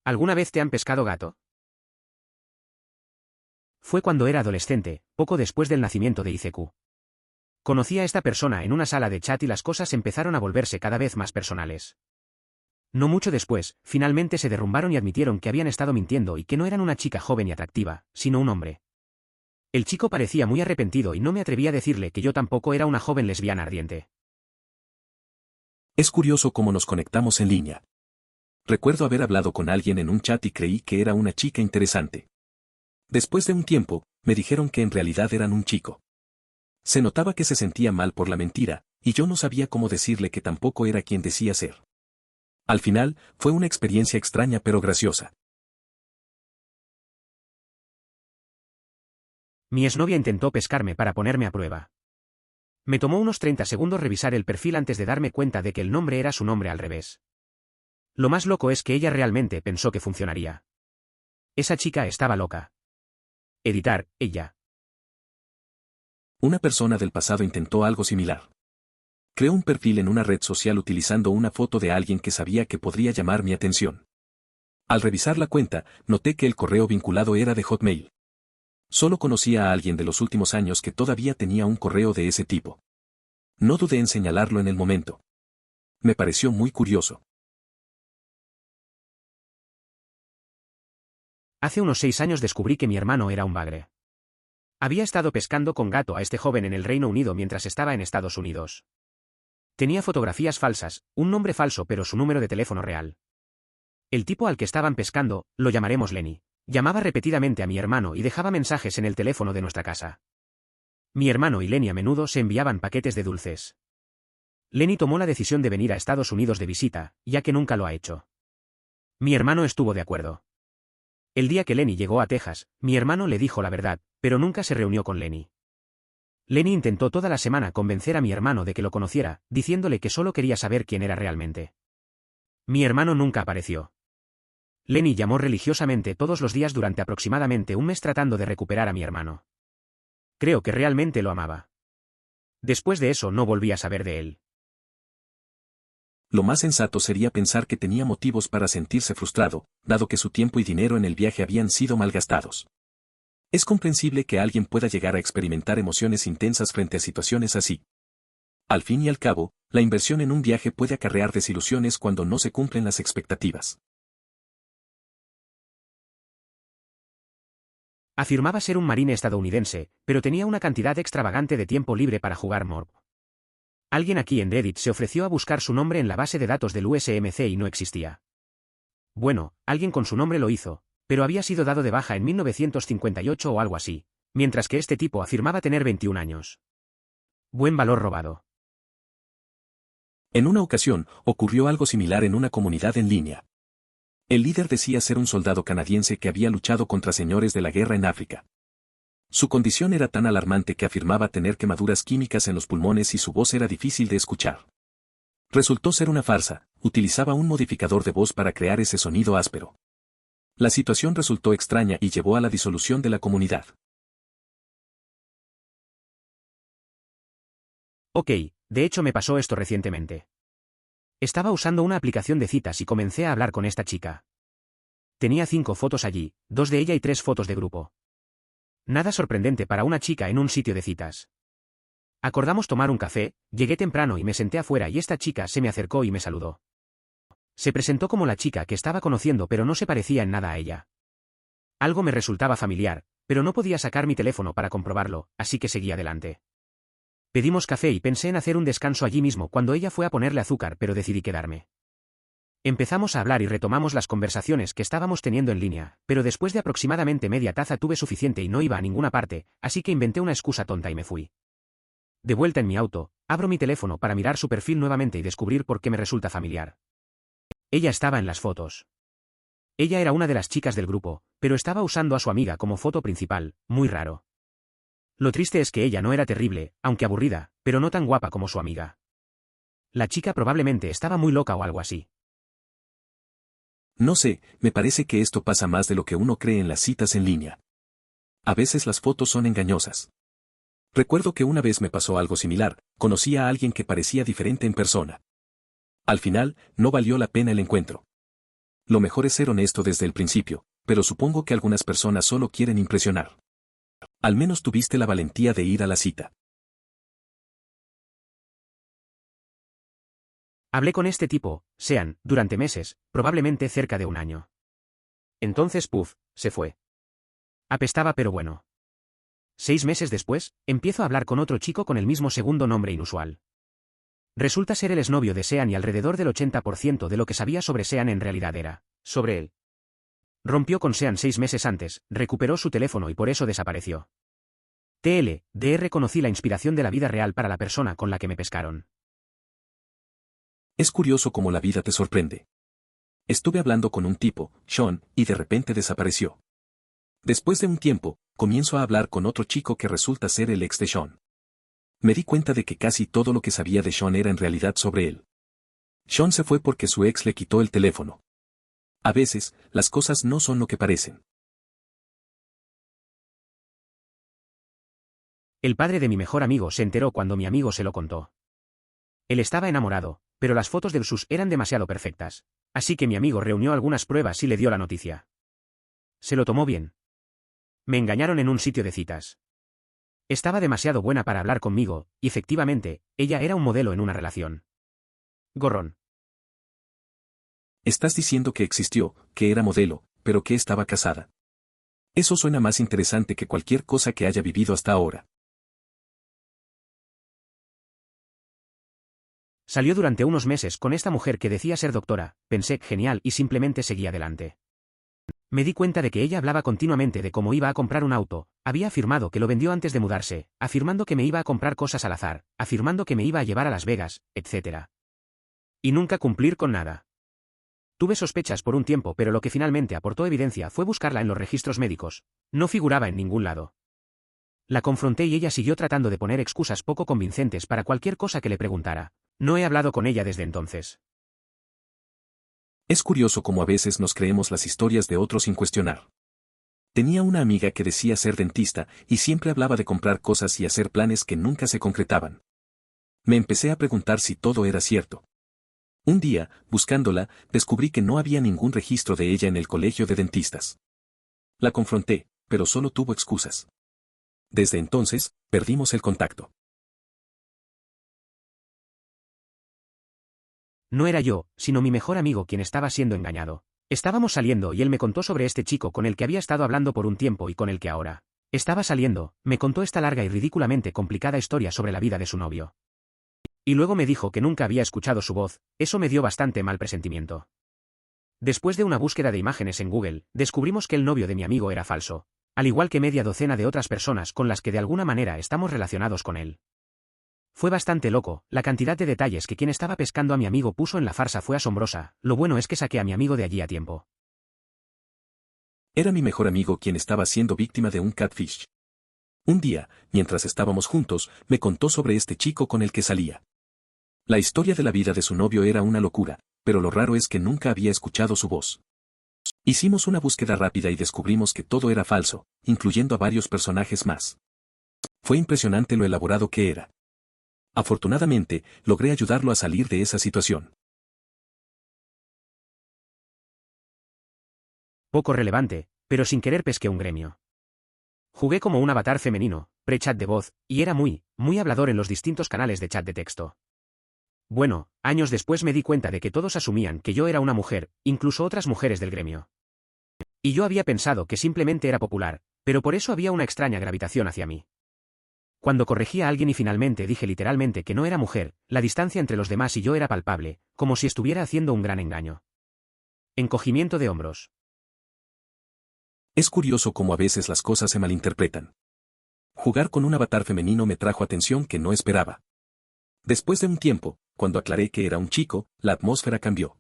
¿Alguna vez te han pescado gato? Fue cuando era adolescente, poco después del nacimiento de ICQ. Conocí a esta persona en una sala de chat y las cosas empezaron a volverse cada vez más personales. No mucho después, finalmente se derrumbaron y admitieron que habían estado mintiendo y que no eran una chica joven y atractiva, sino un hombre. El chico parecía muy arrepentido y no me atreví a decirle que yo tampoco era una joven lesbiana ardiente. Es curioso cómo nos conectamos en línea. Recuerdo haber hablado con alguien en un chat y creí que era una chica interesante. Después de un tiempo, me dijeron que en realidad eran un chico. Se notaba que se sentía mal por la mentira, y yo no sabía cómo decirle que tampoco era quien decía ser. Al final, fue una experiencia extraña pero graciosa. Mi exnovia intentó pescarme para ponerme a prueba. Me tomó unos 30 segundos revisar el perfil antes de darme cuenta de que el nombre era su nombre al revés. Lo más loco es que ella realmente pensó que funcionaría. Esa chica estaba loca. Editar, ella. Una persona del pasado intentó algo similar. Creó un perfil en una red social utilizando una foto de alguien que sabía que podría llamar mi atención. Al revisar la cuenta, noté que el correo vinculado era de Hotmail. Solo conocía a alguien de los últimos años que todavía tenía un correo de ese tipo. No dudé en señalarlo en el momento. Me pareció muy curioso. Hace unos 6 años descubrí que mi hermano era un bagre. Había estado pescando con gato a este joven en el Reino Unido mientras estaba en Estados Unidos. Tenía fotografías falsas, un nombre falso pero su número de teléfono real. El tipo al que estaban pescando, lo llamaremos Lenny, llamaba repetidamente a mi hermano y dejaba mensajes en el teléfono de nuestra casa. Mi hermano y Lenny a menudo se enviaban paquetes de dulces. Lenny tomó la decisión de venir a Estados Unidos de visita, ya que nunca lo ha hecho. Mi hermano estuvo de acuerdo. El día que Lenny llegó a Texas, mi hermano le dijo la verdad, pero nunca se reunió con Lenny. Lenny intentó toda la semana convencer a mi hermano de que lo conociera, diciéndole que solo quería saber quién era realmente. Mi hermano nunca apareció. Lenny llamó religiosamente todos los días durante aproximadamente un mes tratando de recuperar a mi hermano. Creo que realmente lo amaba. Después de eso no volví a saber de él. Lo más sensato sería pensar que tenía motivos para sentirse frustrado, dado que su tiempo y dinero en el viaje habían sido malgastados. Es comprensible que alguien pueda llegar a experimentar emociones intensas frente a situaciones así. Al fin y al cabo, la inversión en un viaje puede acarrear desilusiones cuando no se cumplen las expectativas. Afirmaba ser un marine estadounidense, pero tenía una cantidad extravagante de tiempo libre para jugar Morb. Alguien aquí en Reddit se ofreció a buscar su nombre en la base de datos del USMC y no existía. Bueno, alguien con su nombre lo hizo, pero había sido dado de baja en 1958 o algo así, mientras que este tipo afirmaba tener 21 años. Buen valor robado. En una ocasión, ocurrió algo similar en una comunidad en línea. El líder decía ser un soldado canadiense que había luchado contra señores de la guerra en África. Su condición era tan alarmante que afirmaba tener quemaduras químicas en los pulmones y su voz era difícil de escuchar. Resultó ser una farsa, utilizaba un modificador de voz para crear ese sonido áspero. La situación resultó extraña y llevó a la disolución de la comunidad. Ok, de hecho me pasó esto recientemente. Estaba usando una aplicación de citas y comencé a hablar con esta chica. Tenía 5 fotos allí, 2 de ella y 3 fotos de grupo. Nada sorprendente para una chica en un sitio de citas. Acordamos tomar un café, llegué temprano y me senté afuera y esta chica se me acercó y me saludó. Se presentó como la chica que estaba conociendo pero no se parecía en nada a ella. Algo me resultaba familiar, pero no podía sacar mi teléfono para comprobarlo, así que seguí adelante. Pedimos café y pensé en hacer un descanso allí mismo cuando ella fue a ponerle azúcar pero decidí quedarme. Empezamos a hablar y retomamos las conversaciones que estábamos teniendo en línea, pero después de aproximadamente media taza tuve suficiente y no iba a ninguna parte, así que inventé una excusa tonta y me fui. De vuelta en mi auto, abro mi teléfono para mirar su perfil nuevamente y descubrir por qué me resulta familiar. Ella estaba en las fotos. Ella era una de las chicas del grupo, pero estaba usando a su amiga como foto principal, muy raro. Lo triste es que ella no era terrible, aunque aburrida, pero no tan guapa como su amiga. La chica probablemente estaba muy loca o algo así. No sé, me parece que esto pasa más de lo que uno cree en las citas en línea. A veces las fotos son engañosas. Recuerdo que una vez me pasó algo similar, conocí a alguien que parecía diferente en persona. Al final, no valió la pena el encuentro. Lo mejor es ser honesto desde el principio, pero supongo que algunas personas solo quieren impresionar. Al menos tuviste la valentía de ir a la cita. Hablé con este tipo, Sean, durante meses, probablemente cerca de un año. Entonces, puff, se fue. Apestaba pero bueno. 6 meses después, empiezo a hablar con otro chico con el mismo segundo nombre inusual. Resulta ser el exnovio de Sean y alrededor del 80% de lo que sabía sobre Sean en realidad era sobre él. Rompió con Sean 6 meses antes, recuperó su teléfono y por eso desapareció. TLDR conocí la inspiración de la vida real para la persona con la que me pescaron. Es curioso cómo la vida te sorprende. Estuve hablando con un tipo, Sean, y de repente desapareció. Después de un tiempo, comienzo a hablar con otro chico que resulta ser el ex de Sean. Me di cuenta de que casi todo lo que sabía de Sean era en realidad sobre él. Sean se fue porque su ex le quitó el teléfono. A veces, las cosas no son lo que parecen. El padre de mi mejor amigo se enteró cuando mi amigo se lo contó. Él estaba enamorado, pero las fotos del sus eran demasiado perfectas, así que mi amigo reunió algunas pruebas y le dio la noticia. Se lo tomó bien. Me engañaron en un sitio de citas. Estaba demasiado buena para hablar conmigo, y efectivamente, ella era un modelo en una relación. Gorrón. Estás diciendo que existió, que era modelo, pero que estaba casada. Eso suena más interesante que cualquier cosa que haya vivido hasta ahora. Salió durante unos meses con esta mujer que decía ser doctora, pensé genial y simplemente seguí adelante. Me di cuenta de que ella hablaba continuamente de cómo iba a comprar un auto, había afirmado que lo vendió antes de mudarse, afirmando que me iba a comprar cosas al azar, afirmando que me iba a llevar a Las Vegas, etc. Y nunca cumplir con nada. Tuve sospechas por un tiempo, pero lo que finalmente aportó evidencia fue buscarla en los registros médicos. No figuraba en ningún lado. La confronté y ella siguió tratando de poner excusas poco convincentes para cualquier cosa que le preguntara. No he hablado con ella desde entonces. Es curioso cómo a veces nos creemos las historias de otros sin cuestionar. Tenía una amiga que decía ser dentista y siempre hablaba de comprar cosas y hacer planes que nunca se concretaban. Me empecé a preguntar si todo era cierto. Un día, buscándola, descubrí que no había ningún registro de ella en el colegio de dentistas. La confronté, pero solo tuvo excusas. Desde entonces, perdimos el contacto. No era yo, sino mi mejor amigo quien estaba siendo engañado. Estábamos saliendo y él me contó sobre este chico con el que había estado hablando por un tiempo y con el que ahora estaba saliendo, me contó esta larga y ridículamente complicada historia sobre la vida de su novio. Y luego me dijo que nunca había escuchado su voz, eso me dio bastante mal presentimiento. Después de una búsqueda de imágenes en Google, descubrimos que el novio de mi amigo era falso, al igual que media docena de otras personas con las que de alguna manera estamos relacionados con él. Fue bastante loco, la cantidad de detalles que quien estaba pescando a mi amigo puso en la farsa fue asombrosa, lo bueno es que saqué a mi amigo de allí a tiempo. Era mi mejor amigo quien estaba siendo víctima de un catfish. Un día, mientras estábamos juntos, me contó sobre este chico con el que salía. La historia de la vida de su novio era una locura, pero lo raro es que nunca había escuchado su voz. Hicimos una búsqueda rápida y descubrimos que todo era falso, incluyendo a varios personajes más. Fue impresionante lo elaborado que era. Afortunadamente, logré ayudarlo a salir de esa situación. Poco relevante, pero sin querer pesqué un gremio. Jugué como un avatar femenino, pre-chat de voz, y era muy hablador en los distintos canales de chat de texto. Bueno, años después me di cuenta de que todos asumían que yo era una mujer, incluso otras mujeres del gremio. Y yo había pensado que simplemente era popular, pero por eso había una extraña gravitación hacia mí. Cuando corregí a alguien y finalmente dije literalmente que no era mujer, la distancia entre los demás y yo era palpable, como si estuviera haciendo un gran engaño. Encogimiento de hombros. Es curioso cómo a veces las cosas se malinterpretan. Jugar con un avatar femenino me trajo atención que no esperaba. Después de un tiempo, cuando aclaré que era un chico, la atmósfera cambió.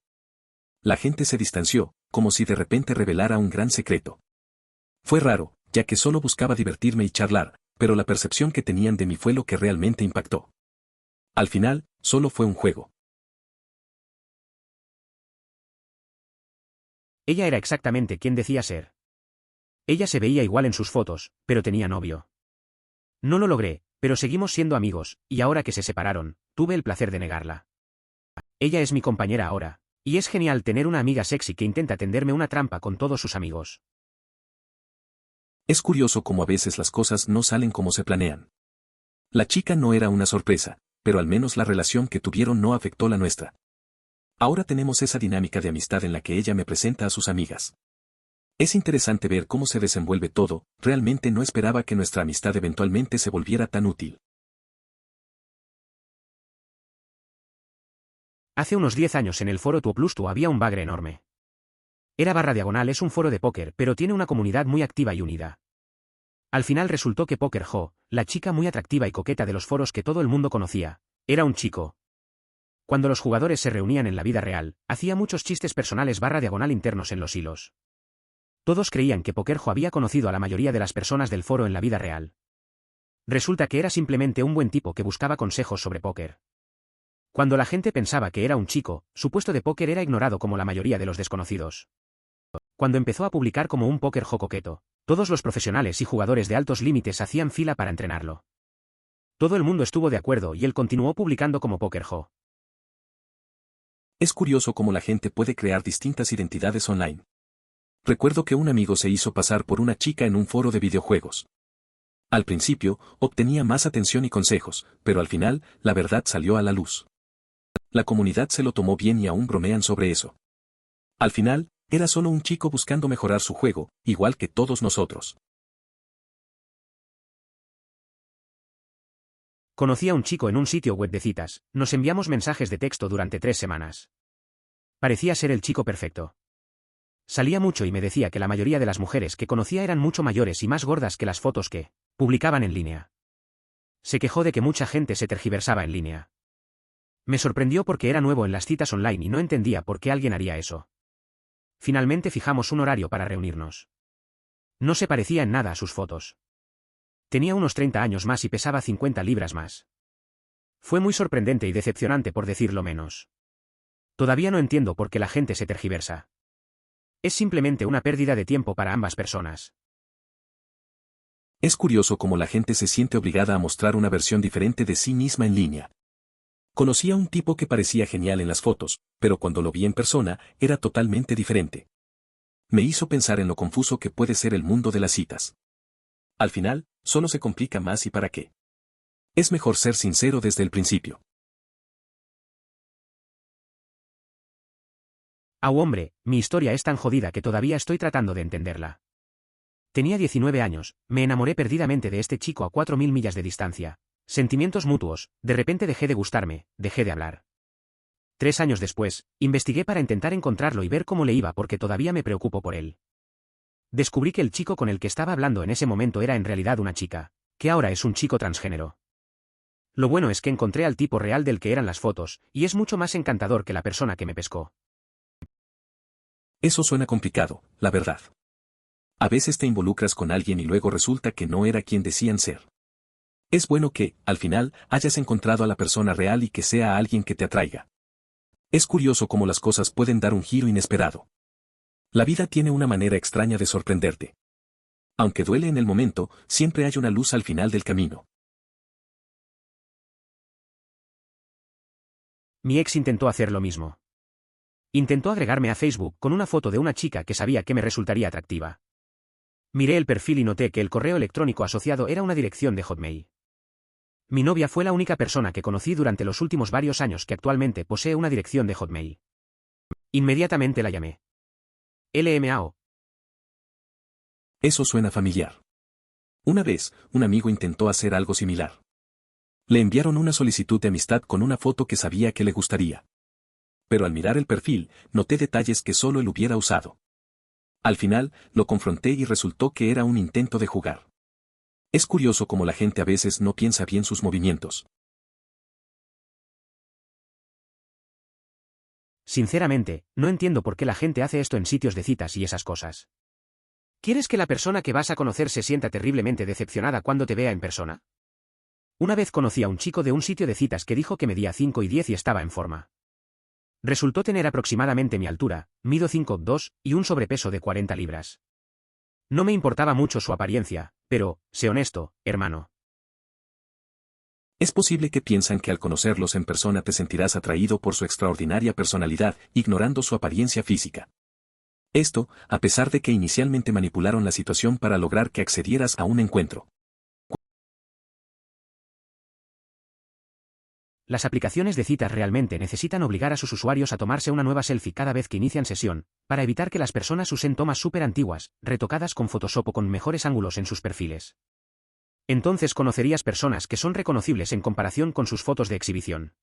La gente se distanció, como si de repente revelara un gran secreto. Fue raro, ya que solo buscaba divertirme y charlar, pero la percepción que tenían de mí fue lo que realmente impactó. Al final, solo fue un juego. Ella era exactamente quien decía ser. Ella se veía igual en sus fotos, pero tenía novio. No lo logré, pero seguimos siendo amigos, y ahora que se separaron, tuve el placer de negarla. Ella es mi compañera ahora, Y es genial tener una amiga sexy que intenta tenderme una trampa con todos sus amigos. Es curioso cómo a veces las cosas no salen como se planean. La chica no era una sorpresa, pero al menos la relación que tuvieron no afectó la nuestra. Ahora tenemos esa dinámica de amistad en la que ella me presenta a sus amigas. Es interesante ver cómo se desenvuelve todo, realmente no esperaba que nuestra amistad eventualmente se volviera tan útil. Hace unos 10 años en el foro Tuoplustu había un bagre enorme. Era // es un foro de póker, pero tiene una comunidad muy activa y unida. Al final resultó que Poker Jo, la chica muy atractiva y coqueta de los foros que todo el mundo conocía, era un chico. Cuando los jugadores se reunían en la vida real, hacía muchos chistes personales // internos en los hilos. Todos creían que Poker Jo había conocido a la mayoría de las personas del foro en la vida real. Resulta que era simplemente un buen tipo que buscaba consejos sobre póker. Cuando la gente pensaba que era un chico, su puesto de póker era ignorado como la mayoría de los desconocidos. Cuando empezó a publicar como un Poker Jo coqueto, todos los profesionales y jugadores de altos límites hacían fila para entrenarlo. Todo el mundo estuvo de acuerdo y él continuó publicando como Poker Jo. Es curioso cómo la gente puede crear distintas identidades online. Recuerdo que un amigo se hizo pasar por una chica en un foro de videojuegos. Al principio, obtenía más atención y consejos, pero al final, la verdad salió a la luz. La comunidad se lo tomó bien y aún bromean sobre eso. Al final, era solo un chico buscando mejorar su juego, igual que todos nosotros. Conocí a un chico en un sitio web de citas, nos enviamos mensajes de texto durante 3 semanas. Parecía ser el chico perfecto. Salía mucho y me decía que la mayoría de las mujeres que conocía eran mucho mayores y más gordas que las fotos que publicaban en línea. Se quejó de que mucha gente se tergiversaba en línea. Me sorprendió porque era nuevo en las citas online y no entendía por qué alguien haría eso. Finalmente fijamos un horario para reunirnos. No se parecía en nada a sus fotos. Tenía unos 30 años más y pesaba 50 libras más. Fue muy sorprendente y decepcionante por decirlo menos. Todavía no entiendo por qué la gente se tergiversa. Es simplemente una pérdida de tiempo para ambas personas. Es curioso cómo la gente se siente obligada a mostrar una versión diferente de sí misma en línea. Conocí a un tipo que parecía genial en las fotos, pero cuando lo vi en persona, era totalmente diferente. Me hizo pensar en lo confuso que puede ser el mundo de las citas. Al final, solo se complica más y para qué. Es mejor ser sincero desde el principio. Au hombre, mi historia es tan jodida que todavía estoy tratando de entenderla. Tenía 19 años, me enamoré perdidamente de este chico a 4000 millas de distancia. Sentimientos mutuos, de repente dejé de gustarme, dejé de hablar. 3 años después, investigué para intentar encontrarlo y ver cómo le iba porque todavía me preocupo por él. Descubrí que el chico con el que estaba hablando en ese momento era en realidad una chica, que ahora es un chico transgénero. Lo bueno es que encontré al tipo real del que eran las fotos, y es mucho más encantador que la persona que me pescó. Eso suena complicado, la verdad. A veces te involucras con alguien y luego resulta que no era quien decían ser. Es bueno que, al final, hayas encontrado a la persona real y que sea alguien que te atraiga. Es curioso cómo las cosas pueden dar un giro inesperado. La vida tiene una manera extraña de sorprenderte. Aunque duele en el momento, siempre hay una luz al final del camino. Mi ex intentó hacer lo mismo. Intentó agregarme a Facebook con una foto de una chica que sabía que me resultaría atractiva. Miré el perfil y noté que el correo electrónico asociado era una dirección de Hotmail. Mi novia fue la única persona que conocí durante los últimos varios años que actualmente posee una dirección de Hotmail. Inmediatamente la llamé. LMAO. Eso suena familiar. Una vez, un amigo intentó hacer algo similar. Le enviaron una solicitud de amistad con una foto que sabía que le gustaría. Pero al mirar el perfil, noté detalles que solo él hubiera usado. Al final, lo confronté y resultó que era un intento de jugar. Es curioso cómo la gente a veces no piensa bien sus movimientos. Sinceramente, no entiendo por qué la gente hace esto en sitios de citas y esas cosas. ¿Quieres que la persona que vas a conocer se sienta terriblemente decepcionada cuando te vea en persona? Una vez conocí a un chico de un sitio de citas que dijo que medía 5 y 10 y estaba en forma. Resultó tener aproximadamente mi altura, mido 5'2", y un sobrepeso de 40 libras. No me importaba mucho su apariencia, pero, sé honesto, hermano. Es posible que piensan que al conocerlos en persona te sentirás atraído por su extraordinaria personalidad, ignorando su apariencia física. Esto, a pesar de que inicialmente manipularon la situación para lograr que accedieras a un encuentro. Las aplicaciones de citas realmente necesitan obligar a sus usuarios a tomarse una nueva selfie cada vez que inician sesión, para evitar que las personas usen tomas súper antiguas, retocadas con Photoshop o con mejores ángulos en sus perfiles. Entonces conocerías personas que son reconocibles en comparación con sus fotos de exhibición.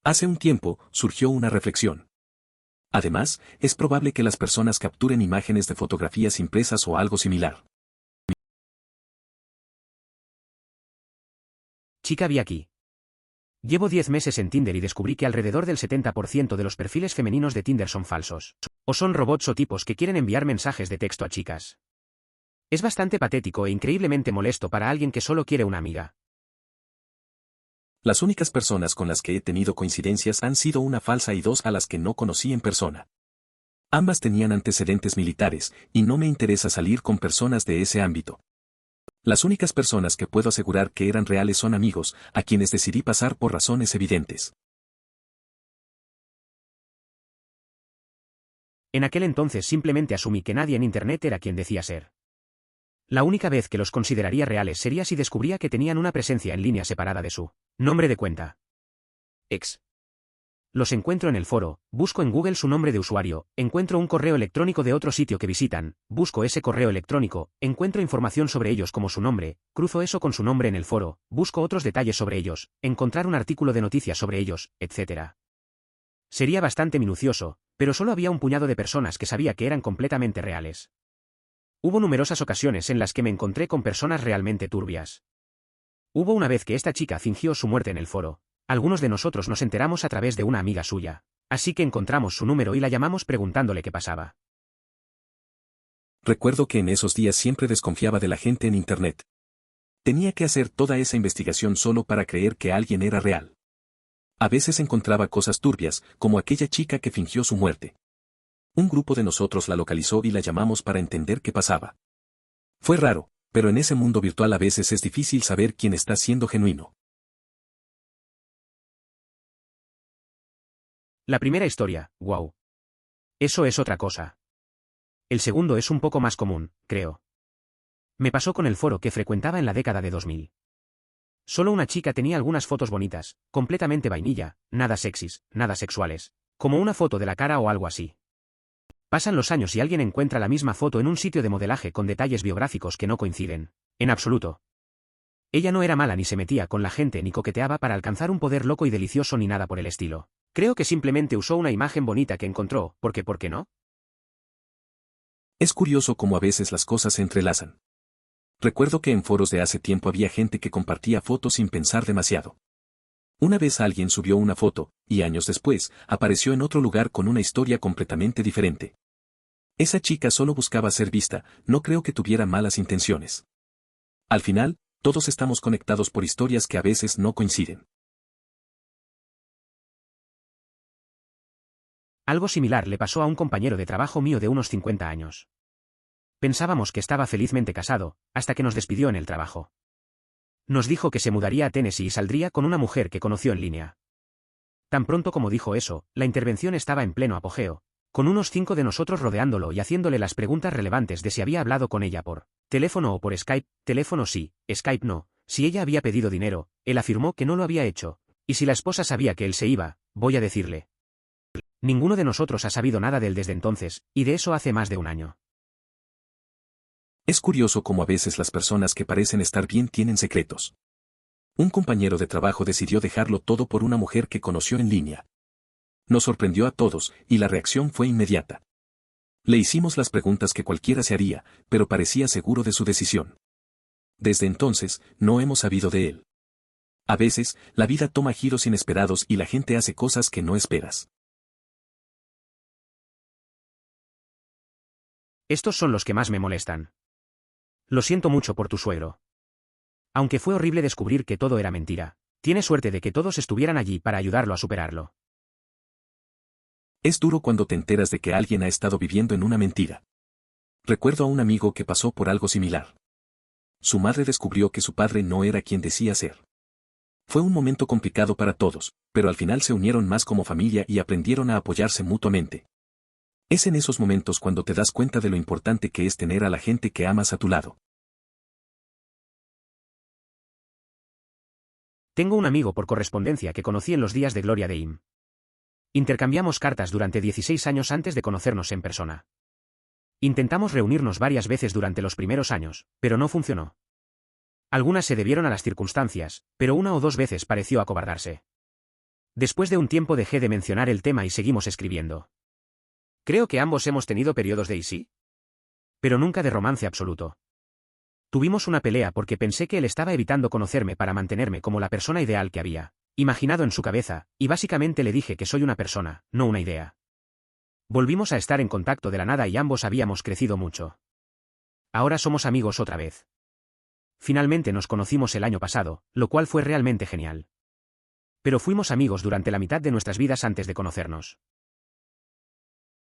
Hace un tiempo, surgió una reflexión. Además, es probable que las personas capturen imágenes de fotografías impresas o algo similar. Chica vi aquí. Llevo 10 meses en Tinder y descubrí que alrededor del 70% de los perfiles femeninos de Tinder son falsos. O son robots o tipos que quieren enviar mensajes de texto a chicas. Es bastante patético e increíblemente molesto para alguien que solo quiere una amiga. Las únicas personas con las que he tenido coincidencias han sido una falsa y dos a las que no conocí en persona. Ambas tenían antecedentes militares, y no me interesa salir con personas de ese ámbito. Las únicas personas que puedo asegurar que eran reales son amigos, a quienes decidí pasar por razones evidentes. En aquel entonces simplemente asumí que nadie en Internet era quien decía ser. La única vez que los consideraría reales sería si descubría que tenían una presencia en línea separada de su nombre de cuenta. Los encuentro en el foro, busco en Google su nombre de usuario, encuentro un correo electrónico de otro sitio que visitan, busco ese correo electrónico, encuentro información sobre ellos como su nombre, cruzo eso con su nombre en el foro, busco otros detalles sobre ellos, encontrar un artículo de noticias sobre ellos, etc. Sería bastante minucioso, pero solo había un puñado de personas que sabía que eran completamente reales. Hubo numerosas ocasiones en las que me encontré con personas realmente turbias. Hubo una vez que esta chica fingió su muerte en el foro. Algunos de nosotros nos enteramos a través de una amiga suya. Así que encontramos su número y la llamamos preguntándole qué pasaba. Recuerdo que en esos días siempre desconfiaba de la gente en Internet. Tenía que hacer toda esa investigación solo para creer que alguien era real. A veces encontraba cosas turbias, como aquella chica que fingió su muerte. Un grupo de nosotros la localizó y la llamamos para entender qué pasaba. Fue raro, pero en ese mundo virtual a veces es difícil saber quién está siendo genuino. La primera historia, wow. Eso es otra cosa. El segundo es un poco más común, creo. Me pasó con el foro que frecuentaba en la década de 2000. Solo una chica tenía algunas fotos bonitas, completamente vainilla, nada sexys, nada sexuales, como una foto de la cara o algo así. Pasan los años y alguien encuentra la misma foto en un sitio de modelaje con detalles biográficos que no coinciden, en absoluto. Ella no era mala ni se metía con la gente ni coqueteaba para alcanzar un poder loco y delicioso ni nada por el estilo. Creo que simplemente usó una imagen bonita que encontró, porque ¿por qué no? Es curioso cómo a veces las cosas se entrelazan. Recuerdo que en foros de hace tiempo había gente que compartía fotos sin pensar demasiado. Una vez alguien subió una foto, y años después, apareció en otro lugar con una historia completamente diferente. Esa chica solo buscaba ser vista, no creo que tuviera malas intenciones. Al final, todos estamos conectados por historias que a veces no coinciden. Algo similar le pasó a un compañero de trabajo mío de unos 50 años. Pensábamos que estaba felizmente casado, hasta que nos despidió en el trabajo. Nos dijo que se mudaría a Tennessee y saldría con una mujer que conoció en línea. Tan pronto como dijo eso, la intervención estaba en pleno apogeo, con unos 5 de nosotros rodeándolo y haciéndole las preguntas relevantes de si había hablado con ella por teléfono o por Skype, teléfono sí, Skype no, si ella había pedido dinero, él afirmó que no lo había hecho, y si la esposa sabía que él se iba, voy a decirle. Ninguno de nosotros ha sabido nada de él desde entonces, y de eso hace más de un año. Es curioso cómo a veces las personas que parecen estar bien tienen secretos. Un compañero de trabajo decidió dejarlo todo por una mujer que conoció en línea. Nos sorprendió a todos, y la reacción fue inmediata. Le hicimos las preguntas que cualquiera se haría, pero parecía seguro de su decisión. Desde entonces, no hemos sabido de él. A veces, la vida toma giros inesperados y la gente hace cosas que no esperas. Estos son los que más me molestan. Lo siento mucho por tu suegro. Aunque fue horrible descubrir que todo era mentira, tienes suerte de que todos estuvieran allí para ayudarlo a superarlo. Es duro cuando te enteras de que alguien ha estado viviendo en una mentira. Recuerdo a un amigo que pasó por algo similar. su madre descubrió que su padre no era quien decía ser. Fue un momento complicado para todos, pero al final se unieron más como familia y aprendieron a apoyarse mutuamente. Es en esos momentos cuando te das cuenta de lo importante que es tener a la gente que amas a tu lado. Tengo un amigo por correspondencia que conocí en los días de gloria de IM. Intercambiamos cartas durante 16 años antes de conocernos en persona. Intentamos reunirnos varias veces durante los primeros años, pero no funcionó. Algunas se debieron a las circunstancias, pero una o dos veces pareció acobardarse. Después de un tiempo dejé de mencionar el tema y seguimos escribiendo. Creo que ambos hemos tenido periodos de sí, pero nunca de romance absoluto. Tuvimos una pelea porque pensé que él estaba evitando conocerme para mantenerme como la persona ideal que había imaginado en su cabeza, y básicamente le dije que soy una persona, no una idea. Volvimos a estar en contacto de la nada y ambos habíamos crecido mucho. Ahora somos amigos otra vez. Finalmente nos conocimos el año pasado, lo cual fue realmente genial. Pero fuimos amigos durante la mitad de nuestras vidas antes de conocernos.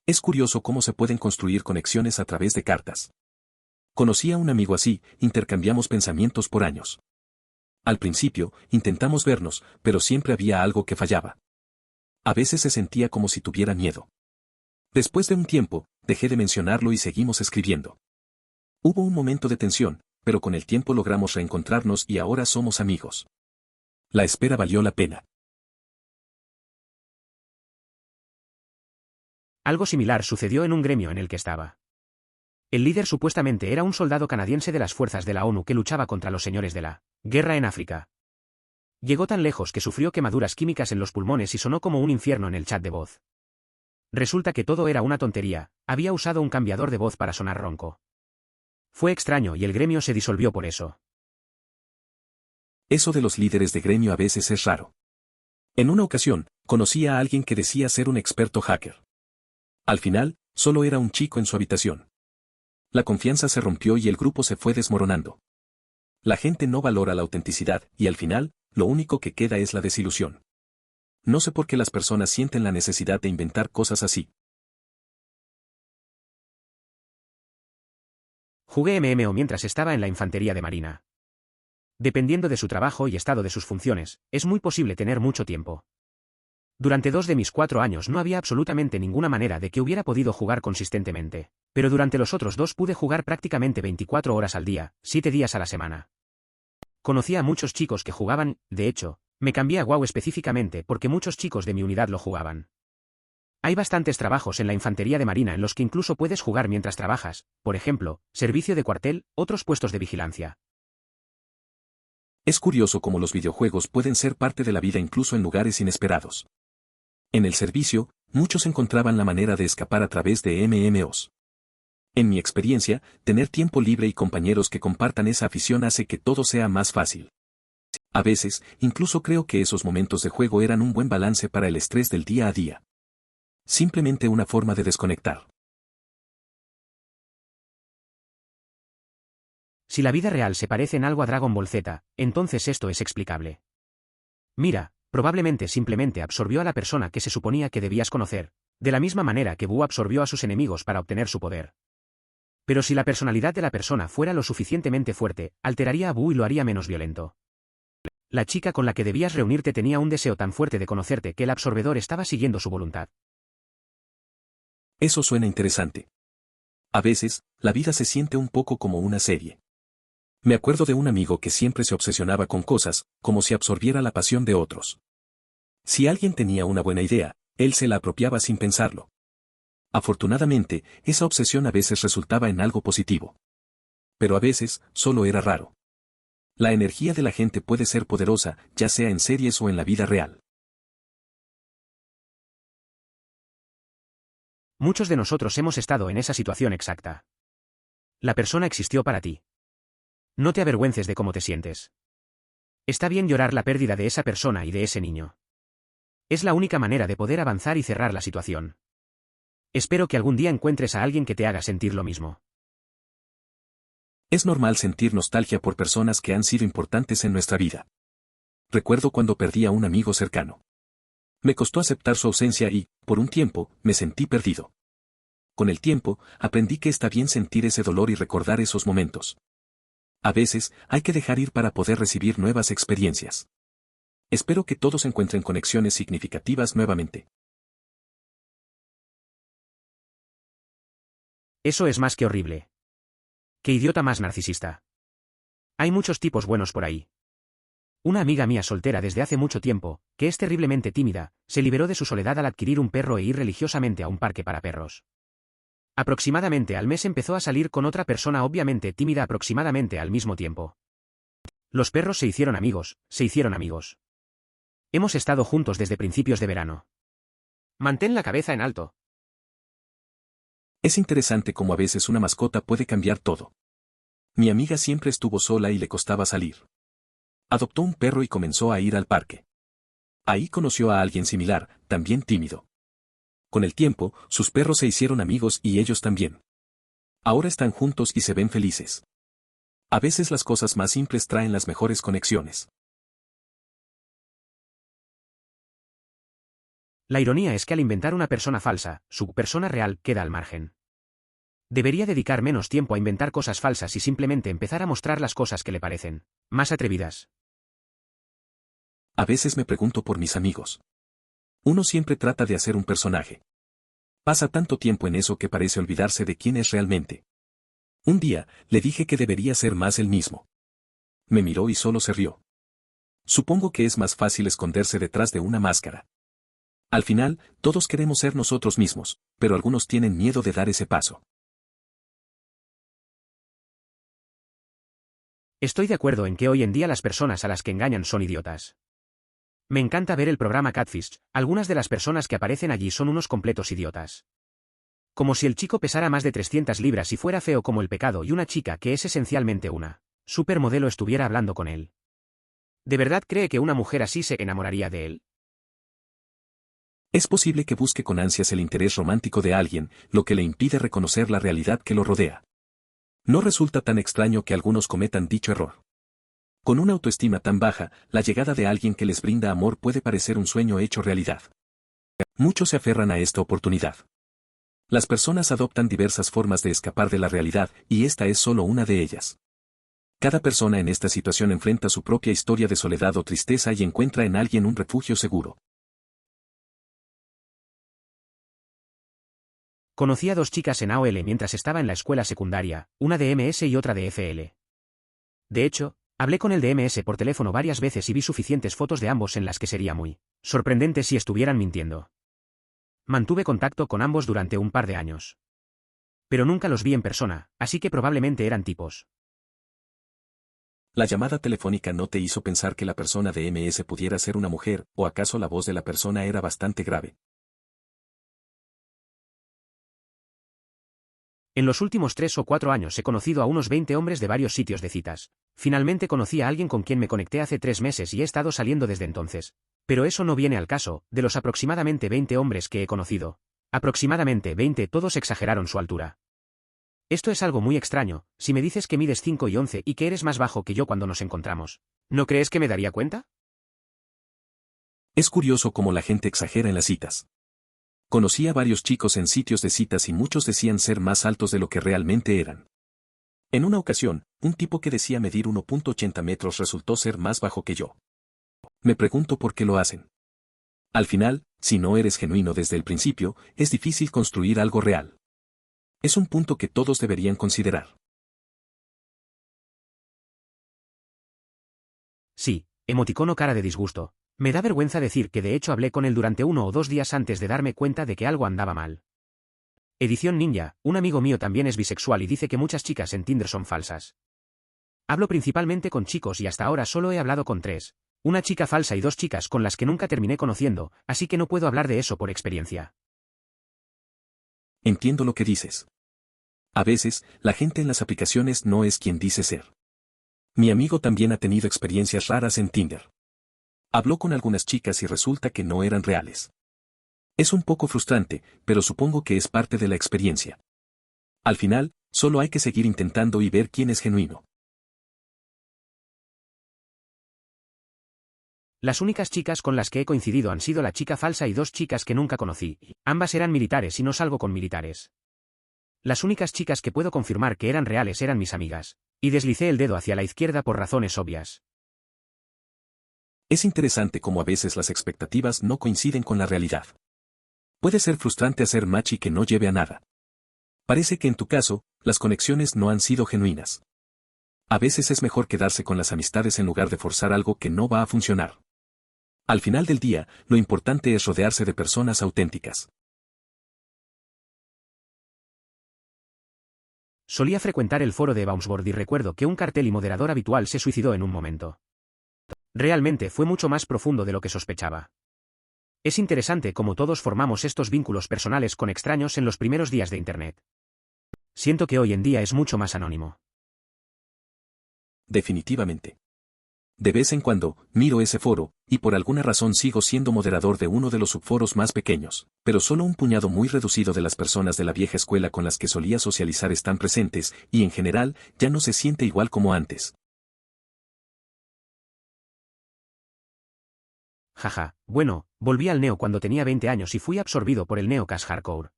Es curioso cómo se pueden construir conexiones a través de cartas. Conocí a un amigo así, intercambiamos pensamientos por años. Al principio, intentamos vernos, pero siempre había algo que fallaba. A veces se sentía como si tuviera miedo. Después de un tiempo, dejé de mencionarlo y seguimos escribiendo. Hubo un momento de tensión, pero con el tiempo logramos reencontrarnos y ahora somos amigos. La espera valió la pena. Algo similar sucedió en un gremio en el que estaba. El líder supuestamente era un soldado canadiense de las fuerzas de la ONU que luchaba contra los señores de la guerra en África. Llegó tan lejos que sufrió quemaduras químicas en los pulmones y sonó como un infierno en el chat de voz. Resulta que todo era una tontería, había usado un cambiador de voz para sonar ronco. Fue extraño y el gremio se disolvió por eso. Eso de los líderes de gremio a veces es raro. En una ocasión, conocí a alguien que decía ser un experto hacker. Al final, solo era un chico en su habitación. La confianza se rompió y el grupo se fue desmoronando. La gente no valora la autenticidad y al final, lo único que queda es la desilusión. No sé por qué las personas sienten la necesidad de inventar cosas así. Jugué MMO mientras estaba en la infantería de marina. Dependiendo de su trabajo y estado de sus funciones, es muy posible tener mucho tiempo. Durante 2 de mis 4 años no había absolutamente ninguna manera de que hubiera podido jugar consistentemente, pero durante los otros 2 pude jugar prácticamente 24 horas al día, 7 días a la semana. Conocí a muchos chicos que jugaban, de hecho, me cambié a WoW específicamente porque muchos chicos de mi unidad lo jugaban. Hay bastantes trabajos en la infantería de marina en los que incluso puedes jugar mientras trabajas, por ejemplo, servicio de cuartel, otros puestos de vigilancia. Es curioso cómo los videojuegos pueden ser parte de la vida incluso en lugares inesperados. En el servicio, muchos encontraban la manera de escapar a través de MMOs. En mi experiencia, tener tiempo libre y compañeros que compartan esa afición hace que todo sea más fácil. A veces, incluso creo que esos momentos de juego eran un buen balance para el estrés del día a día. Simplemente una forma de desconectar. Si la vida real se parece en algo a Dragon Ball Z, entonces esto es explicable. Mira, probablemente simplemente absorbió a la persona que se suponía que debías conocer, de la misma manera que Buu absorbió a sus enemigos para obtener su poder. Pero si la personalidad de la persona fuera lo suficientemente fuerte, alteraría a Buu y lo haría menos violento. La chica con la que debías reunirte tenía un deseo tan fuerte de conocerte que el absorbedor estaba siguiendo su voluntad. Eso suena interesante. A veces, la vida se siente un poco como una serie. Me acuerdo de un amigo que siempre se obsesionaba con cosas, como si absorbiera la pasión de otros. Si alguien tenía una buena idea, él se la apropiaba sin pensarlo. Afortunadamente, esa obsesión a veces resultaba en algo positivo. Pero a veces, solo era raro. La energía de la gente puede ser poderosa, ya sea en series o en la vida real. Muchos de nosotros hemos estado en esa situación exacta. La persona existió para ti. No te avergüences de cómo te sientes. Está bien llorar la pérdida de esa persona y de ese niño. Es la única manera de poder avanzar y cerrar la situación. Espero que algún día encuentres a alguien que te haga sentir lo mismo. Es normal sentir nostalgia por personas que han sido importantes en nuestra vida. Recuerdo cuando perdí a un amigo cercano. Me costó aceptar su ausencia y, por un tiempo, me sentí perdido. Con el tiempo, aprendí que está bien sentir ese dolor y recordar esos momentos. A veces, hay que dejar ir para poder recibir nuevas experiencias. Espero que todos encuentren conexiones significativas nuevamente. Eso es más que horrible. Qué idiota más narcisista. Hay muchos tipos buenos por ahí. Una amiga mía soltera desde hace mucho tiempo, que es terriblemente tímida, se liberó de su soledad al adquirir un perro e ir religiosamente a un parque para perros. Aproximadamente al mes empezó a salir con otra persona obviamente tímida aproximadamente al mismo tiempo. Los perros se hicieron amigos, se hicieron amigos. Hemos estado juntos desde principios de verano. Mantén la cabeza en alto. Es interesante cómo a veces una mascota puede cambiar todo. Mi amiga siempre estuvo sola y le costaba salir. Adoptó un perro y comenzó a ir al parque. Ahí conoció a alguien similar, también tímido. Con el tiempo, sus perros se hicieron amigos y ellos también. Ahora están juntos y se ven felices. A veces las cosas más simples traen las mejores conexiones. La ironía es que al inventar una persona falsa, su persona real queda al margen. Debería dedicar menos tiempo a inventar cosas falsas y simplemente empezar a mostrar las cosas que le parecen más atrevidas. A veces me pregunto por mis amigos. Uno siempre trata de hacer un personaje. Pasa tanto tiempo en eso que parece olvidarse de quién es realmente. Un día, le dije que debería ser más él mismo. Me miró y solo se rió. Supongo que es más fácil esconderse detrás de una máscara. Al final, todos queremos ser nosotros mismos, pero algunos tienen miedo de dar ese paso. Estoy de acuerdo en que hoy en día las personas a las que engañan son idiotas. Me encanta ver el programa Catfish, algunas de las personas que aparecen allí son unos completos idiotas. Como si el chico pesara más de 300 libras y fuera feo como el pecado y una chica que es esencialmente una supermodelo estuviera hablando con él. ¿De verdad cree que una mujer así se enamoraría de él? Es posible que busque con ansias el interés romántico de alguien, lo que le impide reconocer la realidad que lo rodea. No resulta tan extraño que algunos cometan dicho error. Con una autoestima tan baja, la llegada de alguien que les brinda amor puede parecer un sueño hecho realidad. Muchos se aferran a esta oportunidad. Las personas adoptan diversas formas de escapar de la realidad, y esta es solo una de ellas. Cada persona en esta situación enfrenta su propia historia de soledad o tristeza y encuentra en alguien un refugio seguro. Conocí a dos chicas en AOL mientras estaba en la escuela secundaria, una de MS y otra de FL. De hecho, hablé con el de MS por teléfono varias veces y vi suficientes fotos de ambos en las que sería muy sorprendente si estuvieran mintiendo. Mantuve contacto con ambos durante un par de años. Pero nunca los vi en persona, así que probablemente eran tipos. La llamada telefónica no te hizo pensar que la persona de MS pudiera ser una mujer, o acaso la voz de la persona era bastante grave. En los últimos 3 o 4 años he conocido a unos 20 hombres de varios sitios de citas. Finalmente conocí a alguien con quien me conecté hace 3 meses y he estado saliendo desde entonces. Pero eso no viene al caso, de los aproximadamente 20 hombres que he conocido. Aproximadamente 20 todos exageraron su altura. Esto es algo muy extraño, si me dices que mides 5 y 11 y que eres más bajo que yo cuando nos encontramos. ¿No crees que me daría cuenta? Es curioso cómo la gente exagera en las citas. Conocí a varios chicos en sitios de citas y muchos decían ser más altos de lo que realmente eran. En una ocasión, un tipo que decía medir 1.80 metros resultó ser más bajo que yo. Me pregunto por qué lo hacen. Al final, si no eres genuino desde el principio, es difícil construir algo real. Es un punto que todos deberían considerar. Sí, emoticono cara de disgusto. Me da vergüenza decir que de hecho hablé con él durante 1 o 2 días antes de darme cuenta de que algo andaba mal. Edición Ninja, un amigo mío también es bisexual y dice que muchas chicas en Tinder son falsas. Hablo principalmente con chicos y hasta ahora solo he hablado con 3. Una chica falsa y 2 chicas con las que nunca terminé conociendo, así que no puedo hablar de eso por experiencia. Entiendo lo que dices. A veces, la gente en las aplicaciones no es quien dice ser. Mi amigo también ha tenido experiencias raras en Tinder. Habló con algunas chicas y resulta que no eran reales. Es un poco frustrante, pero supongo que es parte de la experiencia. Al final, solo hay que seguir intentando y ver quién es genuino. Las únicas chicas con las que he coincidido han sido la chica falsa y 2 chicas que nunca conocí. Ambas eran militares y no salgo con militares. Las únicas chicas que puedo confirmar que eran reales eran mis amigas. Y deslicé el dedo hacia la izquierda por razones obvias. Es interesante cómo a veces las expectativas no coinciden con la realidad. Puede ser frustrante hacer match y que no lleve a nada. Parece que en tu caso, las conexiones no han sido genuinas. A veces es mejor quedarse con las amistades en lugar de forzar algo que no va a funcionar. Al final del día, lo importante es rodearse de personas auténticas. Solía frecuentar el foro de Bounceboard y recuerdo que un cartel y moderador habitual se suicidó en un momento. Realmente fue mucho más profundo de lo que sospechaba. Es interesante cómo todos formamos estos vínculos personales con extraños en los primeros días de Internet. Siento que hoy en día es mucho más anónimo. Definitivamente. De vez en cuando, miro ese foro, y por alguna razón sigo siendo moderador de uno de los subforos más pequeños, pero solo un puñado muy reducido de las personas de la vieja escuela con las que solía socializar están presentes, y en general, ya no se siente igual como antes. Jaja, bueno, volví al neo cuando tenía 20 años y fui absorbido por el neo cash hardcore.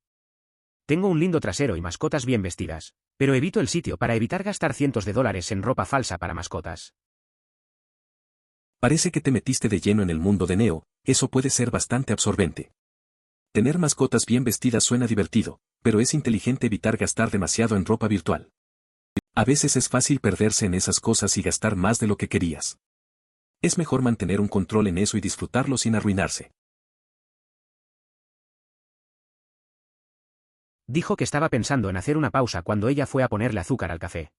Tengo un lindo trasero y mascotas bien vestidas, pero evito el sitio para evitar gastar cientos de dólares en ropa falsa para mascotas. Parece que te metiste de lleno en el mundo de Neo, eso puede ser bastante absorbente. Tener mascotas bien vestidas suena divertido, pero es inteligente evitar gastar demasiado en ropa virtual. A veces es fácil perderse en esas cosas y gastar más de lo que querías. Es mejor mantener un control en eso y disfrutarlo sin arruinarse. Dijo que estaba pensando en hacer una pausa cuando ella fue a ponerle azúcar al café.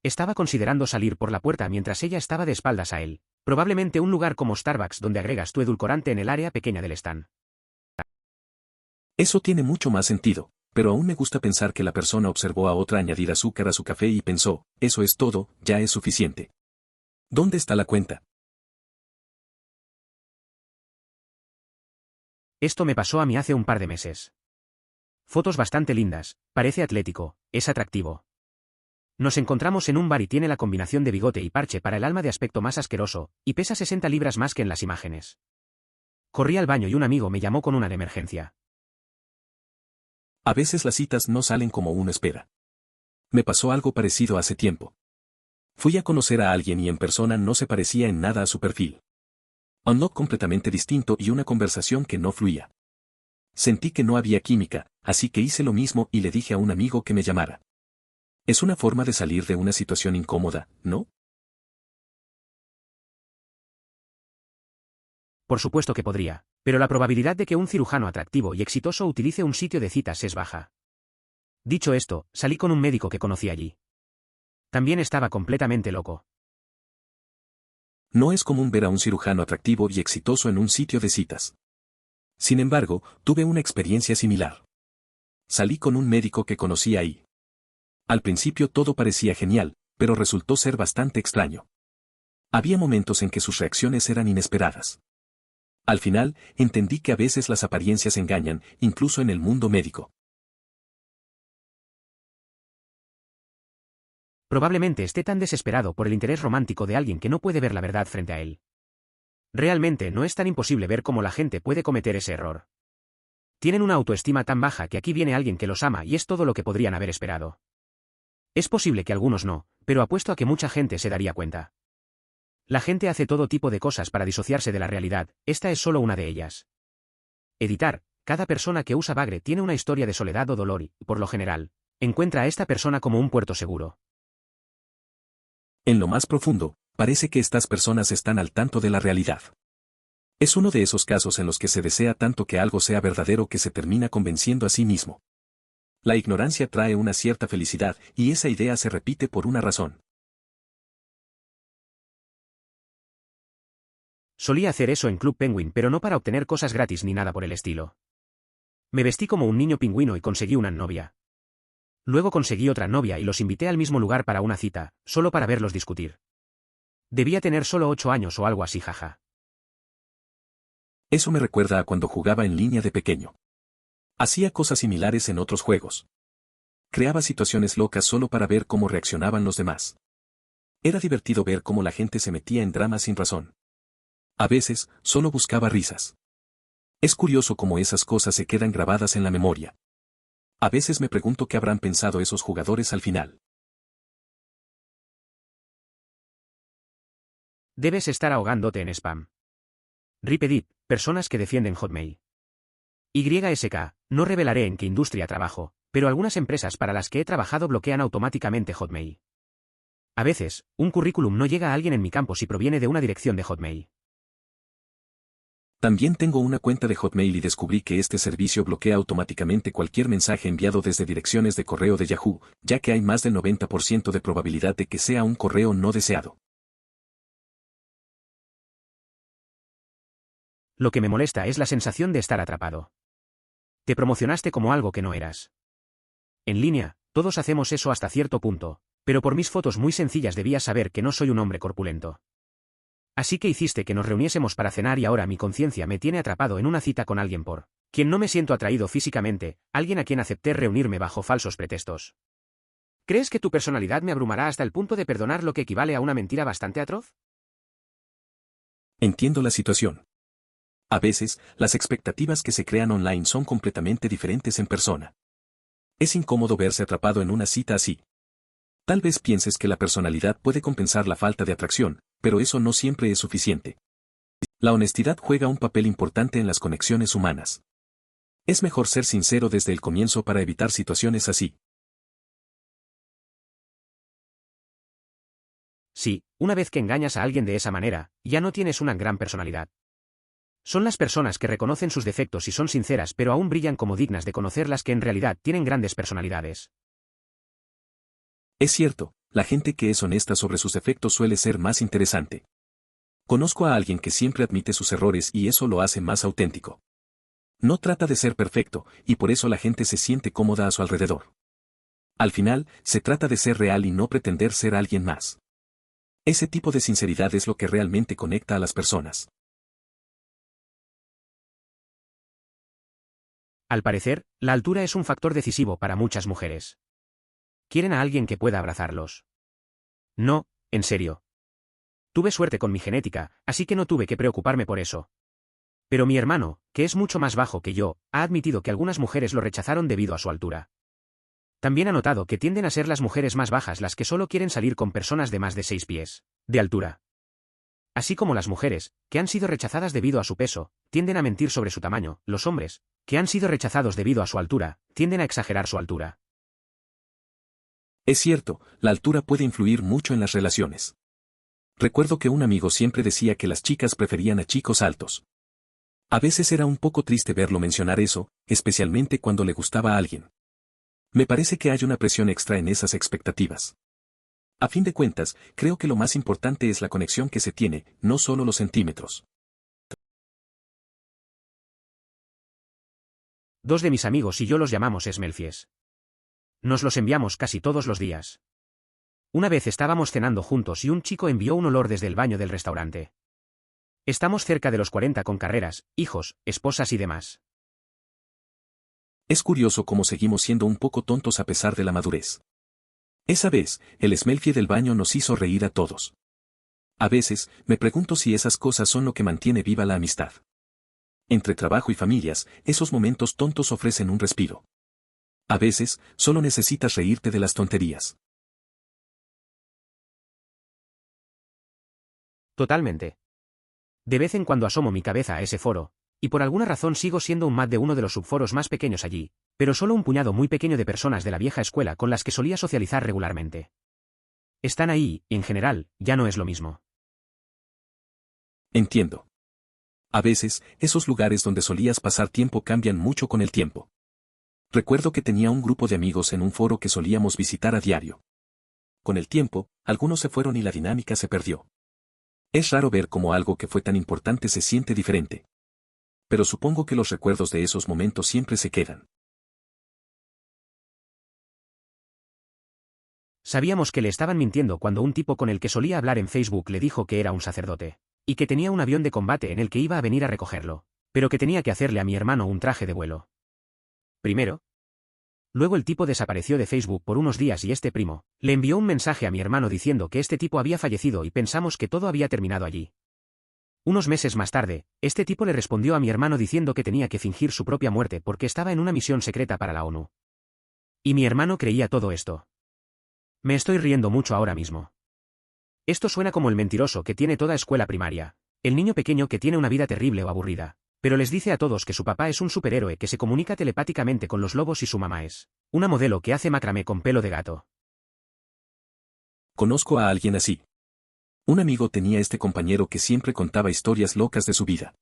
Estaba considerando salir por la puerta mientras ella estaba de espaldas a él, probablemente un lugar como Starbucks donde agregas tu edulcorante en el área pequeña del stand. Eso tiene mucho más sentido, pero aún me gusta pensar que la persona observó a otra añadir azúcar a su café y pensó, eso es todo, ya es suficiente. ¿Dónde está la cuenta? Esto me pasó a mí hace un par de meses. Fotos bastante lindas, parece atlético, es atractivo. Nos encontramos en un bar y tiene la combinación de bigote y parche para el alma de aspecto más asqueroso, y pesa 60 libras más que en las imágenes. Corrí al baño y un amigo me llamó con una de emergencia. A veces las citas no salen como uno espera. Me pasó algo parecido hace tiempo. Fui a conocer a alguien y en persona no se parecía en nada a su perfil. Un look completamente distinto y una conversación que no fluía. Sentí que no había química, así que hice lo mismo y le dije a un amigo que me llamara. Es una forma de salir de una situación incómoda, ¿no? Por supuesto que podría, pero la probabilidad de que un cirujano atractivo y exitoso utilice un sitio de citas es baja. Dicho esto, salí con un médico que conocí allí. También estaba completamente loco. No es común ver a un cirujano atractivo y exitoso en un sitio de citas. Sin embargo, tuve una experiencia similar. Salí con un médico que conocí ahí. Al principio todo parecía genial, pero resultó ser bastante extraño. Había momentos en que sus reacciones eran inesperadas. Al final, entendí que a veces las apariencias engañan, incluso en el mundo médico. Probablemente esté tan desesperado por el interés romántico de alguien que no puede ver la verdad frente a él. Realmente no es tan imposible ver cómo la gente puede cometer ese error. Tienen una autoestima tan baja que aquí viene alguien que los ama y es todo lo que podrían haber esperado. Es posible que algunos no, pero apuesto a que mucha gente se daría cuenta. La gente hace todo tipo de cosas para disociarse de la realidad, esta es solo una de ellas. Editar, cada persona que usa Bagre tiene una historia de soledad o dolor y, por lo general, encuentra a esta persona como un puerto seguro. En lo más profundo, parece que estas personas están al tanto de la realidad. Es uno de esos casos en los que se desea tanto que algo sea verdadero que se termina convenciendo a sí mismo. La ignorancia trae una cierta felicidad, y esa idea se repite por una razón. Solía hacer eso en Club Penguin, pero no para obtener cosas gratis ni nada por el estilo. Me vestí como un niño pingüino y conseguí una novia. Luego conseguí otra novia y los invité al mismo lugar para una cita, solo para verlos discutir. Debía tener solo 8 años o algo así, jaja. Eso me recuerda a cuando jugaba en línea de pequeño. Hacía cosas similares en otros juegos. Creaba situaciones locas solo para ver cómo reaccionaban los demás. Era divertido ver cómo la gente se metía en dramas sin razón. A veces, solo buscaba risas. Es curioso cómo esas cosas se quedan grabadas en la memoria. A veces me pregunto qué habrán pensado esos jugadores al final. Debes estar ahogándote en spam. RIP Edit, personas que defienden Hotmail. YSK, no revelaré en qué industria trabajo, pero algunas empresas para las que he trabajado bloquean automáticamente Hotmail. A veces, un currículum no llega a alguien en mi campo si proviene de una dirección de Hotmail. También tengo una cuenta de Hotmail y descubrí que este servicio bloquea automáticamente cualquier mensaje enviado desde direcciones de correo de Yahoo, ya que hay más del 90% de probabilidad de que sea un correo no deseado. Lo que me molesta es la sensación de estar atrapado. Te promocionaste como algo que no eras. En línea, todos hacemos eso hasta cierto punto, pero por mis fotos muy sencillas debías saber que no soy un hombre corpulento. Así que hiciste que nos reuniésemos para cenar y ahora mi conciencia me tiene atrapado en una cita con alguien por quien no me siento atraído físicamente, alguien a quien acepté reunirme bajo falsos pretextos. ¿Crees que tu personalidad me abrumará hasta el punto de perdonar lo que equivale a una mentira bastante atroz? Entiendo la situación. A veces, las expectativas que se crean online son completamente diferentes en persona. Es incómodo verse atrapado en una cita así. Tal vez pienses que la personalidad puede compensar la falta de atracción, pero eso no siempre es suficiente. La honestidad juega un papel importante en las conexiones humanas. Es mejor ser sincero desde el comienzo para evitar situaciones así. Sí, una vez que engañas a alguien de esa manera, ya no tienes una gran personalidad. Son las personas que reconocen sus defectos y son sinceras pero aún brillan como dignas de conocer las que en realidad tienen grandes personalidades. Es cierto, la gente que es honesta sobre sus defectos suele ser más interesante. Conozco a alguien que siempre admite sus errores y eso lo hace más auténtico. No trata de ser perfecto, y por eso la gente se siente cómoda a su alrededor. Al final, se trata de ser real y no pretender ser alguien más. Ese tipo de sinceridad es lo que realmente conecta a las personas. Al parecer, la altura es un factor decisivo para muchas mujeres. Quieren a alguien que pueda abrazarlos. No, en serio. Tuve suerte con mi genética, así que no tuve que preocuparme por eso. Pero mi hermano, que es mucho más bajo que yo, ha admitido que algunas mujeres lo rechazaron debido a su altura. También ha notado que tienden a ser las mujeres más bajas las que solo quieren salir con personas de más de 6 pies de altura. Así como las mujeres, que han sido rechazadas debido a su peso, tienden a mentir sobre su tamaño, los hombres, que han sido rechazados debido a su altura, tienden a exagerar su altura. Es cierto, la altura puede influir mucho en las relaciones. Recuerdo que un amigo siempre decía que las chicas preferían a chicos altos. A veces era un poco triste verlo mencionar eso, especialmente cuando le gustaba a alguien. Me parece que hay una presión extra en esas expectativas. A fin de cuentas, creo que lo más importante es la conexión que se tiene, no solo los centímetros. Dos de mis amigos y yo los llamamos esmelfies. Nos los enviamos casi todos los días. Una vez estábamos cenando juntos y un chico envió un olor desde el baño del restaurante. Estamos cerca de los 40 con carreras, hijos, esposas y demás. Es curioso cómo seguimos siendo un poco tontos a pesar de la madurez. Esa vez, el esmelfie del baño nos hizo reír a todos. A veces, me pregunto si esas cosas son lo que mantiene viva la amistad. Entre trabajo y familias, esos momentos tontos ofrecen un respiro. A veces, solo necesitas reírte de las tonterías. Totalmente. De vez en cuando asomo mi cabeza a ese foro, y por alguna razón sigo siendo un mat de uno de los subforos más pequeños allí, pero solo un puñado muy pequeño de personas de la vieja escuela con las que solía socializar regularmente. Están ahí, y en general, ya no es lo mismo. Entiendo. A veces, esos lugares donde solías pasar tiempo cambian mucho con el tiempo. Recuerdo que tenía un grupo de amigos en un foro que solíamos visitar a diario. Con el tiempo, algunos se fueron y la dinámica se perdió. Es raro ver cómo algo que fue tan importante se siente diferente. Pero supongo que los recuerdos de esos momentos siempre se quedan. Sabíamos que le estaban mintiendo cuando un tipo con el que solía hablar en Facebook le dijo que era un sacerdote, y que tenía un avión de combate en el que iba a venir a recogerlo, pero que tenía que hacerle a mi hermano un traje de vuelo. Primero. Luego el tipo desapareció de Facebook por unos días y este primo le envió un mensaje a mi hermano diciendo que este tipo había fallecido y pensamos que todo había terminado allí. Unos meses más tarde, este tipo le respondió a mi hermano diciendo que tenía que fingir su propia muerte porque estaba en una misión secreta para la ONU. Y mi hermano creía todo esto. Me estoy riendo mucho ahora mismo. Esto suena como el mentiroso que tiene toda escuela primaria. El niño pequeño que tiene una vida terrible o aburrida. Pero les dice a todos que su papá es un superhéroe que se comunica telepáticamente con los lobos y su mamá es una modelo que hace macramé con pelo de gato. Conozco a alguien así. Un amigo tenía este compañero que siempre contaba historias locas de su vida.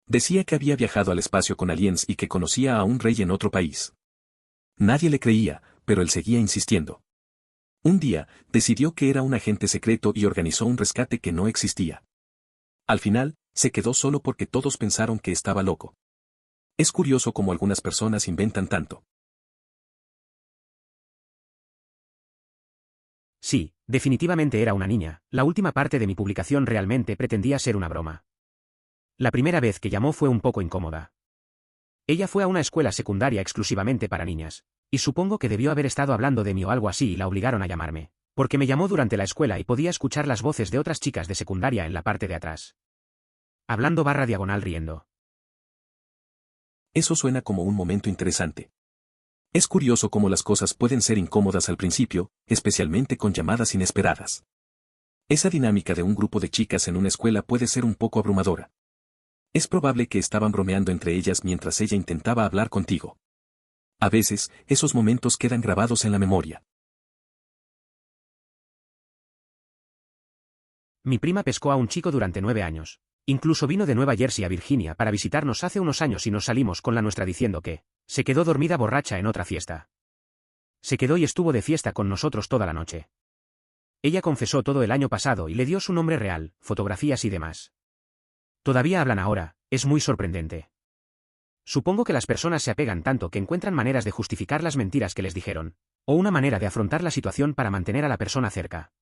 Decía que había viajado al espacio con aliens y que conocía a un rey en otro país. Nadie le creía, pero él seguía insistiendo. Un día, decidió que era un agente secreto y organizó un rescate que no existía. Al final, se quedó solo porque todos pensaron que estaba loco. Es curioso cómo algunas personas inventan tanto. Sí, definitivamente era una niña. La última parte de mi publicación realmente pretendía ser una broma. La primera vez que llamó fue un poco incómoda. Ella fue a una escuela secundaria exclusivamente para niñas, y supongo que debió haber estado hablando de mí o algo así y la obligaron a llamarme, porque me llamó durante la escuela y podía escuchar las voces de otras chicas de secundaria en la parte de atrás. Hablando / diagonal riendo. Eso suena como un momento interesante. Es curioso cómo las cosas pueden ser incómodas al principio, especialmente con llamadas inesperadas. Esa dinámica de un grupo de chicas en una escuela puede ser un poco abrumadora. Es probable que estaban bromeando entre ellas mientras ella intentaba hablar contigo. A veces, esos momentos quedan grabados en la memoria. Mi prima pescó a un chico durante 9 años. Incluso vino de Nueva Jersey a Virginia para visitarnos hace unos años y nos salimos con la nuestra diciendo que se quedó dormida borracha en otra fiesta. Se quedó y estuvo de fiesta con nosotros toda la noche. Ella confesó todo el año pasado y le dio su nombre real, fotografías y demás. Todavía hablan ahora, es muy sorprendente. Supongo que las personas se apegan tanto que encuentran maneras de justificar las mentiras que les dijeron, o una manera de afrontar la situación para mantener a la persona cerca.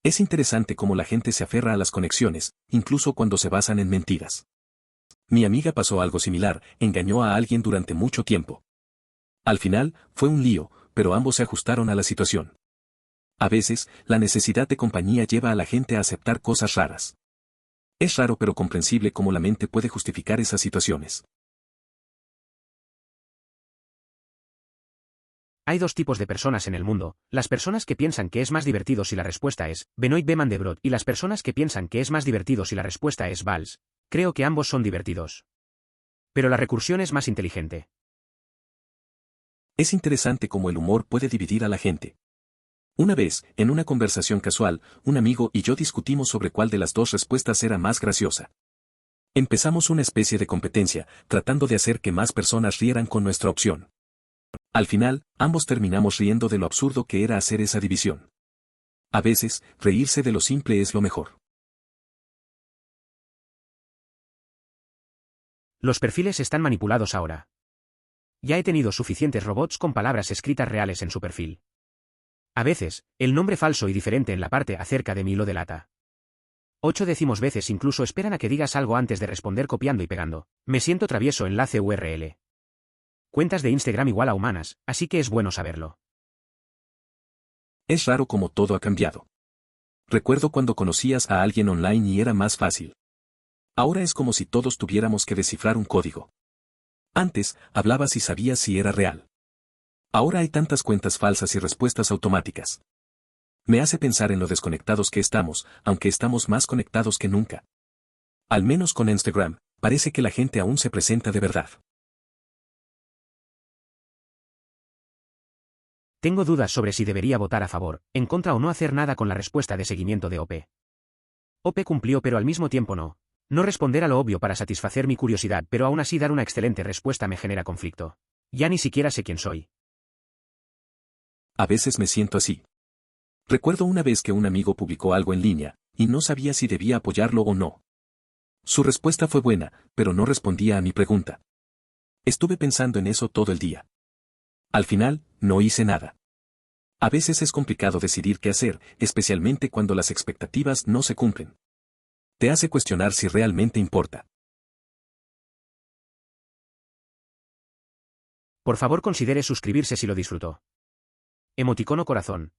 Es interesante cómo la gente se aferra a las conexiones, incluso cuando se basan en mentiras. Mi amiga pasó algo similar, engañó a alguien durante mucho tiempo. Al final, fue un lío, pero ambos se ajustaron a la situación. A veces, la necesidad de compañía lleva a la gente a aceptar cosas raras. Es raro pero comprensible cómo la mente puede justificar esas situaciones. Hay 2 tipos de personas en el mundo, las personas que piensan que es más divertido si la respuesta es Benoit Beman de Brod y las personas que piensan que es más divertido si la respuesta es Vals. Creo que ambos son divertidos. Pero la recursión es más inteligente. Es interesante cómo el humor puede dividir a la gente. Una vez, en una conversación casual, un amigo y yo discutimos sobre cuál de las dos respuestas era más graciosa. Empezamos una especie de competencia, tratando de hacer que más personas rieran con nuestra opción. Al final, ambos terminamos riendo de lo absurdo que era hacer esa división. A veces, reírse de lo simple es lo mejor. Los perfiles están manipulados ahora. Ya he tenido suficientes robots con palabras escritas reales en su perfil. A veces, el nombre falso y diferente en la parte acerca de mí lo delata. 8 décimos veces incluso esperan a que digas algo antes de responder copiando y pegando. Me siento travieso enlace URL. Cuentas de Instagram igual a humanas, así que es bueno saberlo. Es raro como todo ha cambiado. Recuerdo cuando conocías a alguien online y era más fácil. Ahora es como si todos tuviéramos que descifrar un código. Antes, hablabas y sabías si era real. Ahora hay tantas cuentas falsas y respuestas automáticas. Me hace pensar en lo desconectados que estamos, aunque estamos más conectados que nunca. Al menos con Instagram, parece que la gente aún se presenta de verdad. Tengo dudas sobre si debería votar a favor, en contra o no hacer nada con la respuesta de seguimiento de OP. OP cumplió pero al mismo tiempo no. No responder a lo obvio para satisfacer mi curiosidad pero aún así dar una excelente respuesta me genera conflicto. Ya ni siquiera sé quién soy. A veces me siento así. Recuerdo una vez que un amigo publicó algo en línea, y no sabía si debía apoyarlo o no. Su respuesta fue buena, pero no respondía a mi pregunta. Estuve pensando en eso todo el día. Al final, no hice nada. A veces es complicado decidir qué hacer, especialmente cuando las expectativas no se cumplen. Te hace cuestionar si realmente importa. Por favor considere suscribirse si lo disfrutó. Emoticono corazón.